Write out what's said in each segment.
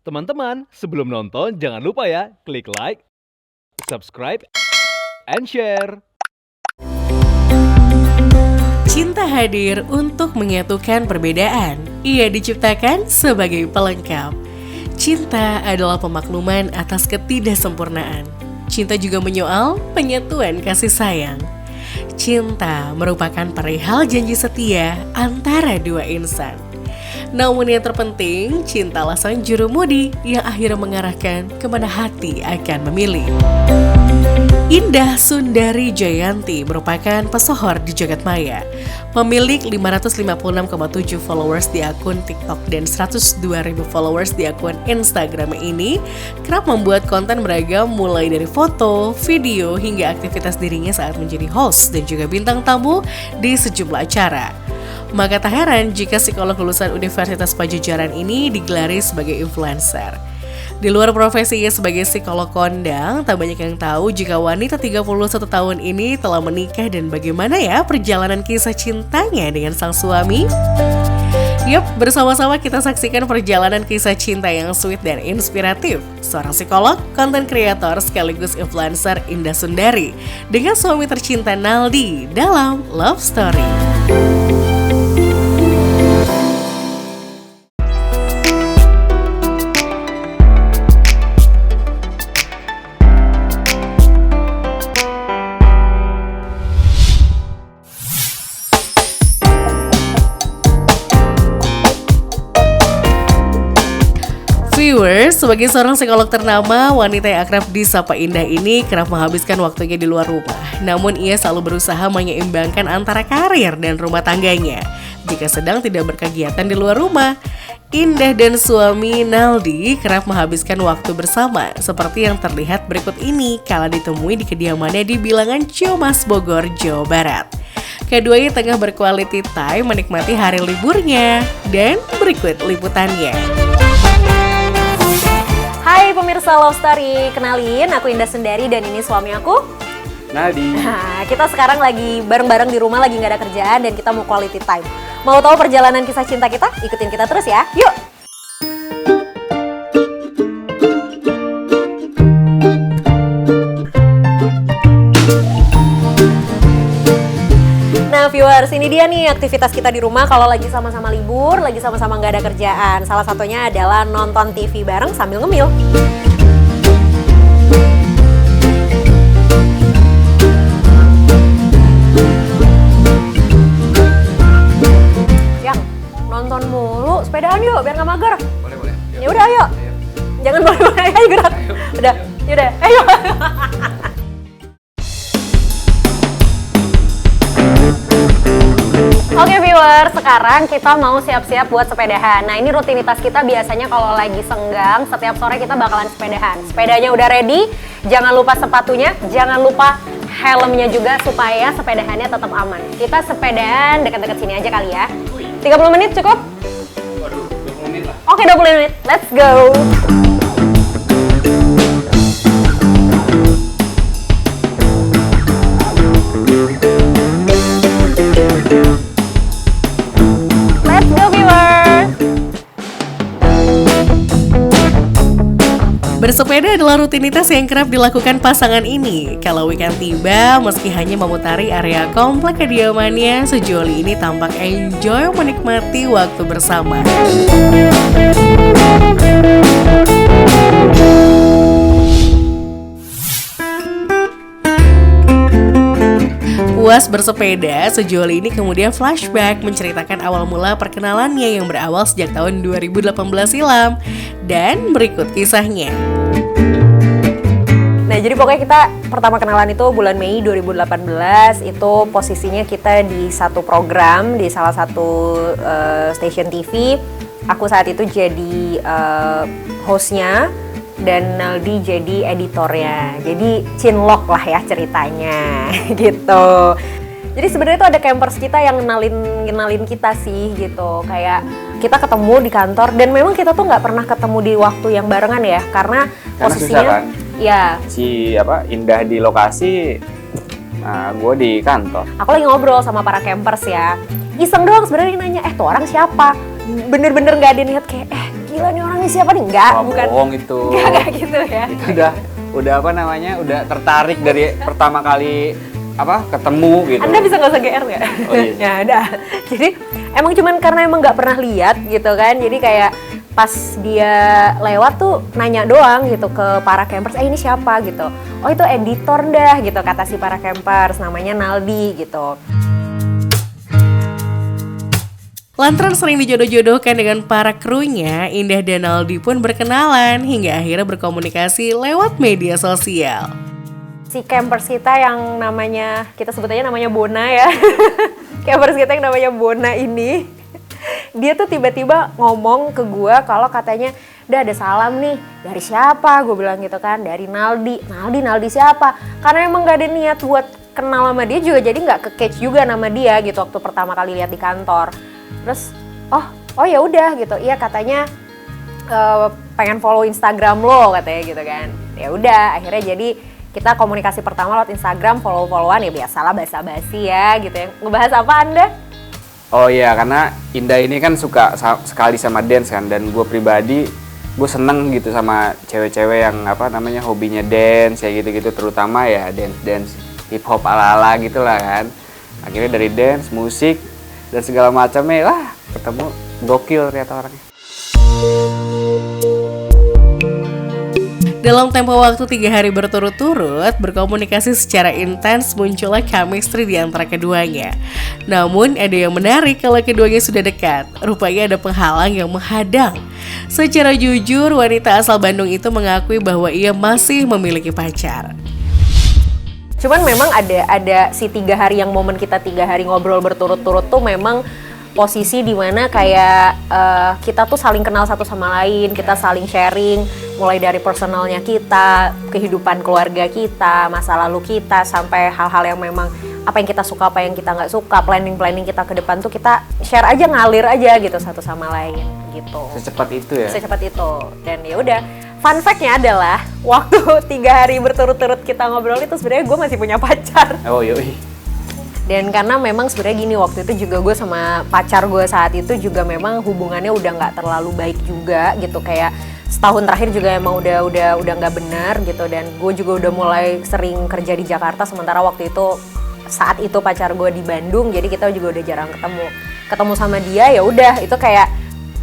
Teman-teman, sebelum nonton jangan lupa ya, klik like, subscribe, and share. Cinta hadir untuk menyatukan perbedaan. Ia diciptakan sebagai pelengkap. Cinta adalah pemakluman atas ketidaksempurnaan. Cinta juga menyoal penyatuan kasih sayang. Cinta merupakan perihal janji setia antara dua insan. Namun yang terpenting, cintalah sang jurumudi yang akhirnya mengarahkan kemana hati akan memilih. Indah Sundari Jayanti merupakan pesohor di jagat maya. Pemilik 556,7 followers di akun TikTok dan 102.000 followers di akun Instagram ini kerap membuat konten beragam mulai dari foto, video, hingga aktivitas dirinya saat menjadi host dan juga bintang tamu di sejumlah acara. Maka tak heran jika psikolog lulusan Universitas Padjadjaran ini digelari sebagai influencer. Di luar profesinya sebagai psikolog kondang, tak banyak yang tahu jika wanita 31 tahun ini telah menikah dan bagaimana ya perjalanan kisah cintanya dengan sang suami. Yup, bersama-sama kita saksikan perjalanan kisah cinta yang sweet dan inspiratif seorang psikolog, konten kreator sekaligus influencer Indah Sundari dengan suami tercinta Naldi dalam Love Story. Viewers, sebagai seorang psikolog ternama, wanita yang akrab disapa Indah ini kerap menghabiskan waktunya di luar rumah. Namun ia selalu berusaha menyeimbangkan antara karir dan rumah tangganya jika sedang tidak berkegiatan di luar rumah. Indah dan suami Naldi kerap menghabiskan waktu bersama seperti yang terlihat berikut ini kala ditemui di kediamannya di Bilangan Ciumas, Bogor, Jawa Barat. Keduanya tengah berquality time menikmati hari liburnya dan berikut liputannya. Hai pemirsa Love Story, kenalin aku Indah Sundari dan ini suami aku Naldi. Nah, kita sekarang lagi bareng-bareng di rumah, lagi gak ada kerjaan dan kita mau quality time. Mau tahu perjalanan kisah cinta kita? Ikutin kita terus ya, yuk! Nah viewers, ini dia nih aktivitas kita di rumah kalau lagi sama-sama libur, lagi sama-sama nggak ada kerjaan. Salah satunya adalah nonton TV bareng sambil ngemil. Yang nonton mulu, sepedaan yuk biar nggak mager. Boleh. Ya udah ayo. Jangan boleh-boleh, ayo gerak. Udah, yaudah, ayo. Oke viewers, sekarang kita mau siap-siap buat sepedahan. Nah ini rutinitas kita biasanya kalau lagi senggang, setiap sore kita bakalan sepedahan. Sepedanya udah ready, jangan lupa sepatunya, jangan lupa helmnya juga supaya sepedahannya tetap aman. Kita sepedahan dekat-dekat sini aja kali ya. 30 menit cukup? Waduh, 20 menit lah. Oke 20 menit, let's go! Let's go viewers! Bersepeda adalah rutinitas yang kerap dilakukan pasangan ini. Kalau weekend tiba, meski hanya memutari area komplek kediamannya, sejoli ini tampak enjoy menikmati waktu bersama. Puas bersepeda, sejoli ini kemudian flashback menceritakan awal mula perkenalannya yang berawal sejak tahun 2018 silam. Dan berikut kisahnya. Nah jadi pokoknya kita pertama kenalan itu bulan Mei 2018. Itu posisinya kita di satu program di salah satu stasiun TV. Aku saat itu jadi hostnya dan Naldi jadi editornya. Jadi cinlok lah ya ceritanya gitu. Jadi sebenarnya itu ada campers kita yang ngenalin kita sih gitu. Kayak kita ketemu di kantor dan memang kita tuh nggak pernah ketemu di waktu yang barengan ya karena posisinya susah, kan? Ya. Si Indah di lokasi, nah gue di kantor. Aku lagi ngobrol sama para campers ya. Iseng doang sebenarnya nanya, tuh orang siapa? Bener-bener nggak ada niat kayak, gila nih orang ini siapa nih? Enggak, Wah, bukan. bohong itu. Enggak gitu ya. Itu udah apa namanya? Udah tertarik dari pertama kali ketemu gitu. Anda bisa nggak usah GR nggak? Oh, iya. Ya udah. Jadi emang cuman karena emang nggak pernah lihat gitu kan. Jadi kayak pas dia lewat tuh nanya doang gitu ke para campers, ini siapa gitu. Oh itu editor dah gitu kata si para campers, namanya Naldi gitu. Lantaran sering dijodoh-jodohkan dengan para krunya, Indah dan Naldi pun berkenalan hingga akhirnya berkomunikasi lewat media sosial. Si campers kita yang namanya, kita sebut aja namanya Bona ya. Campers kita yang namanya Bona ini, dia tuh tiba-tiba ngomong ke gua kalau katanya, "Udah ada salam nih, dari siapa?" Gue bilang gitu kan, "Dari Naldi." Naldi siapa? Karena emang gak ada niat buat kenal sama dia juga, jadi gak ke-catch juga nama dia gitu waktu pertama kali lihat di kantor. Terus, oh ya udah gitu, iya katanya pengen follow Instagram lo katanya gitu kan. Ya udah, akhirnya jadi kita komunikasi pertama lewat Instagram, follow-followan ya biasalah basa-basi ya gitu ya. Ngebahas apa Anda? Oh iya, karena Indah ini kan suka sekali sama dance kan, dan gue pribadi gue seneng gitu sama cewek-cewek yang hobinya dance ya gitu-gitu, terutama ya dance hip hop ala-ala gitu lah kan. Akhirnya dari dance, musik dan segala macamnya, wah ketemu gokil ternyata orangnya. Dalam tempo waktu 3 hari berturut-turut, berkomunikasi secara intens muncullah chemistry di antara keduanya. Namun ada yang menarik kalau keduanya sudah dekat, rupanya ada penghalang yang menghadang. Secara jujur, wanita asal Bandung itu mengakui bahwa ia masih memiliki pacar. Cuman memang ada si 3 hari yang momen kita 3 hari ngobrol berturut-turut tuh memang posisi dimana kayak kita tuh saling kenal satu sama lain, kita saling sharing mulai dari personalnya kita, kehidupan keluarga kita, masa lalu kita, sampai hal-hal yang memang apa yang kita suka, apa yang kita nggak suka, planning kita ke depan tuh kita share aja, ngalir aja gitu satu sama lain gitu. Secepat itu ya? Secepat itu. Dan ya udah, fun fact-nya adalah waktu 3 hari berturut-turut kita ngobrol itu sebenarnya gue masih punya pacar. Oh yoi. Dan karena memang sebenarnya gini, waktu itu juga gue sama pacar gue saat itu juga memang hubungannya udah nggak terlalu baik juga gitu, kayak setahun terakhir juga emang udah nggak benar gitu. Dan gue juga udah mulai sering kerja di Jakarta, sementara waktu itu saat itu pacar gue di Bandung, jadi kita juga udah jarang ketemu sama dia. Ya udah, itu kayak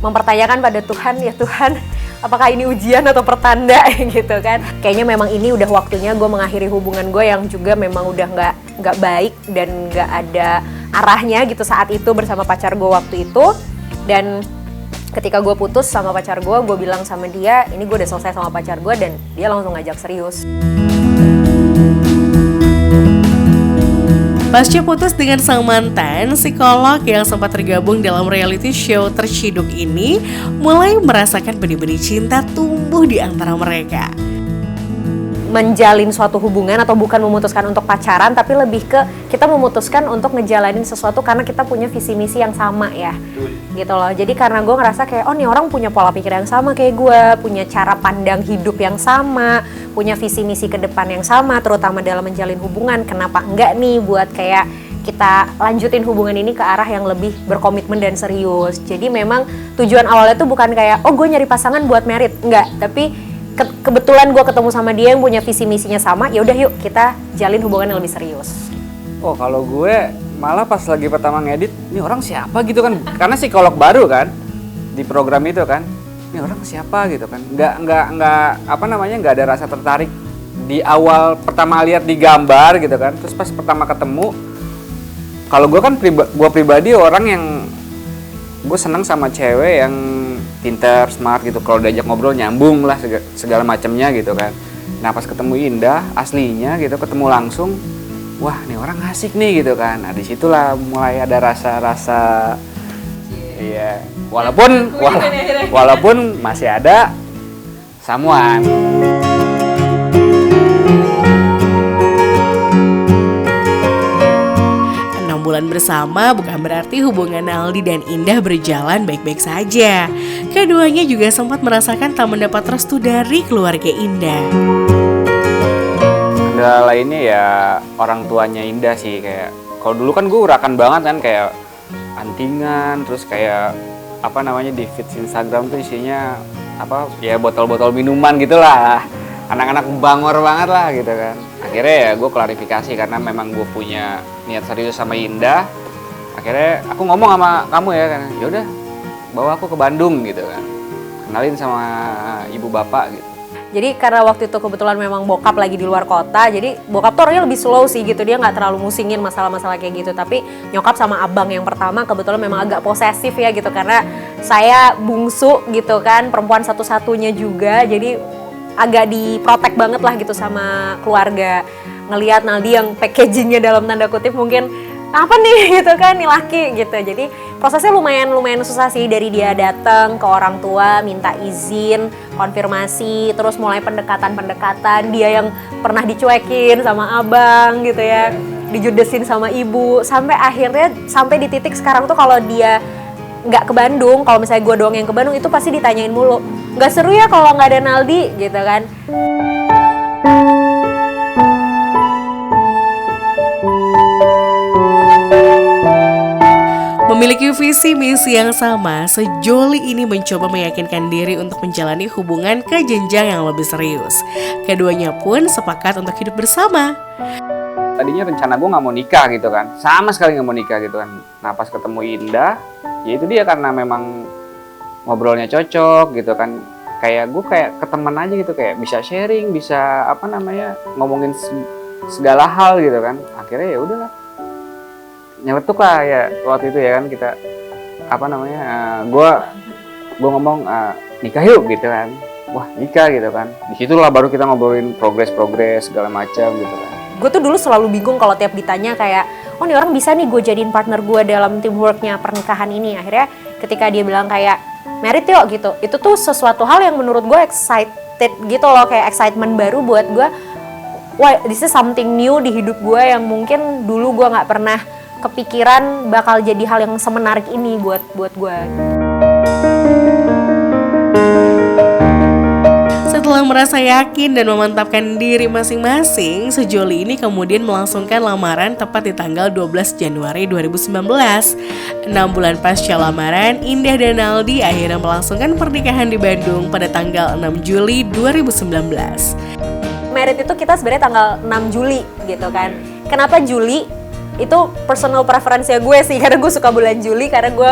mempertanyakan pada Tuhan, ya Tuhan, apakah ini ujian atau pertanda gitu kan. Kayaknya memang ini udah waktunya gue mengakhiri hubungan gue yang juga memang udah nggak baik dan nggak ada arahnya gitu saat itu bersama pacar gue waktu itu. Dan ketika gue putus sama pacar gue bilang sama dia, ini gue udah selesai sama pacar gue, dan dia langsung ngajak serius. Pasca putus dengan sang mantan, psikolog yang sempat tergabung dalam reality show Terciduk ini mulai merasakan benih-benih cinta tumbuh di antara mereka. Menjalin suatu hubungan atau bukan memutuskan untuk pacaran, tapi lebih ke kita memutuskan untuk ngejalanin sesuatu karena kita punya visi misi yang sama ya. Gitu loh. Jadi karena gue ngerasa kayak, oh nih orang punya pola pikir yang sama kayak gue, punya cara pandang hidup yang sama, punya visi misi ke depan yang sama, terutama dalam menjalin hubungan. Kenapa enggak nih buat kayak kita lanjutin hubungan ini ke arah yang lebih berkomitmen dan serius. Jadi memang tujuan awalnya tuh bukan kayak, oh gue nyari pasangan buat merit, enggak, tapi kebetulan gue ketemu sama dia yang punya visi misinya sama, ya udah yuk kita jalin hubungan yang lebih serius. Oh kalau gue malah pas lagi pertama ngedit, ini orang siapa gitu kan, karena psikolog baru kan di program itu kan, ini orang siapa gitu kan, nggak ada rasa tertarik di awal pertama lihat di gambar gitu kan. Terus pas pertama ketemu, kalau gue kan gue pribadi orang yang gue seneng sama cewek yang pinter, smart gitu, kalau diajak ngobrol nyambung lah segala macamnya gitu kan. Nah pas ketemu Indah aslinya gitu, ketemu langsung, wah nih orang asik nih gitu kan. Nah disitulah mulai ada rasa-rasa, iya, walaupun masih ada someone. 6 bulan bersama bukan berarti hubungan Naldi dan Indah berjalan baik-baik saja. Keduanya juga sempat merasakan tak mendapat restu dari keluarga Indah. Kendala lainnya ya orang tuanya Indah sih, kayak kalau dulu kan gue urakan banget kan, kayak antingan, terus kayak apa namanya di feed Instagram tuh isinya apa ya botol-botol minuman gitulah, anak-anak bangor banget lah gitu kan. Akhirnya ya gue klarifikasi karena memang gue punya niat serius sama Indah. Akhirnya aku ngomong sama kamu ya kan, yaudah bawa aku ke Bandung gitu kan, kenalin sama ibu bapak gitu. Jadi karena waktu itu kebetulan memang bokap lagi di luar kota, jadi bokap tuh orangnya lebih slow sih gitu, dia nggak terlalu musingin masalah-masalah kayak gitu. Tapi nyokap sama abang yang pertama kebetulan memang agak posesif ya gitu, karena saya bungsu gitu kan, perempuan satu-satunya juga, jadi agak diprotek banget lah gitu sama keluarga. Ngelihat Naldi yang packagingnya dalam tanda kutip mungkin apa nih gitu kan, nih laki gitu. Jadi prosesnya lumayan susah sih, dari dia datang ke orang tua minta izin, konfirmasi, terus mulai pendekatan, dia yang pernah dicuekin sama abang gitu ya, dijudesin sama ibu, sampai akhirnya sampai di titik sekarang tuh kalau dia nggak ke Bandung, kalau misalnya gue doang yang ke Bandung itu pasti ditanyain mulu, nggak seru ya kalau nggak ada Naldi gitu kan. Memiliki visi misi yang sama, sejoli ini mencoba meyakinkan diri untuk menjalani hubungan ke jenjang yang lebih serius. Keduanya pun sepakat untuk hidup bersama. Tadinya rencana gue nggak mau nikah gitu kan, sama sekali nggak mau nikah gitu kan. Nah pas ketemu Indah, ya itu dia karena memang ngobrolnya cocok gitu kan. Kayak gue kayak ke teman aja gitu, kayak bisa sharing, bisa apa namanya ngomongin segala hal gitu kan. Akhirnya ya udahlah, nyeletuk lah ya waktu itu ya kan, kita apa namanya gue ngomong nikah yuk gitu kan. Wah nikah gitu kan, disitulah baru kita ngobrolin progres segala macam gitu kan. Gue tuh dulu selalu bingung kalau tiap ditanya kayak, oh nih orang bisa nih gue jadiin partner gue dalam teamworknya pernikahan ini. Akhirnya ketika dia bilang kayak merit yuk gitu, itu tuh sesuatu hal yang menurut gue excited gitu loh, kayak excitement baru buat gue. Wah, this is something new di hidup gue yang mungkin dulu gue nggak pernah kepikiran bakal jadi hal yang semenarik ini buat gue. Setelah merasa yakin dan memantapkan diri masing-masing, sejoli ini kemudian melangsungkan lamaran tepat di tanggal 12 Januari 2019. 6 bulan pasca lamaran, Indah dan Naldi akhirnya melangsungkan pernikahan di Bandung pada tanggal 6 Juli 2019. Merit itu kita sebenarnya tanggal 6 Juli gitu kan. Kenapa Juli? Itu personal preference gue sih, karena gue suka bulan Juli, karena gue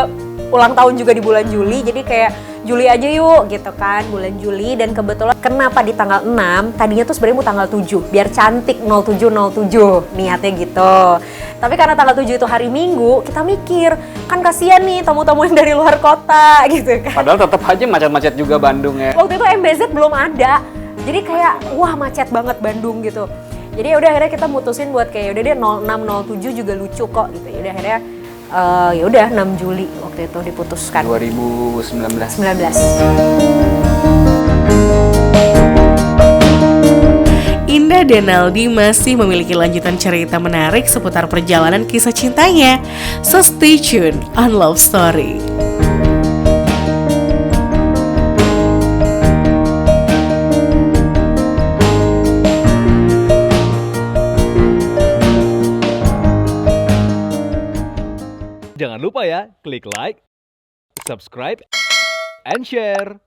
ulang tahun juga di bulan Juli, jadi kayak Juli aja yuk gitu kan, bulan Juli. Dan kebetulan kenapa di tanggal 6, tadinya tuh sebenarnya mau tanggal 7 biar cantik 0707 niatnya gitu. Tapi karena tanggal 7 itu hari Minggu, kita mikir kan kasihan nih tamu-tamu yang dari luar kota gitu kan. Padahal tetap aja macet-macet juga Bandung ya. Waktu itu MBZ belum ada, jadi kayak wah macet banget Bandung gitu. Jadi udah akhirnya kita mutusin buat kayak udah deh 0607 juga lucu kok gitu. Udah akhirnya ya udah 6 Juli waktu itu diputuskan. 2019. Indah dan Naldi masih memiliki lanjutan cerita menarik seputar perjalanan kisah cintanya. So stay tuned on Love Story. Jangan lupa ya, klik like, subscribe, and share.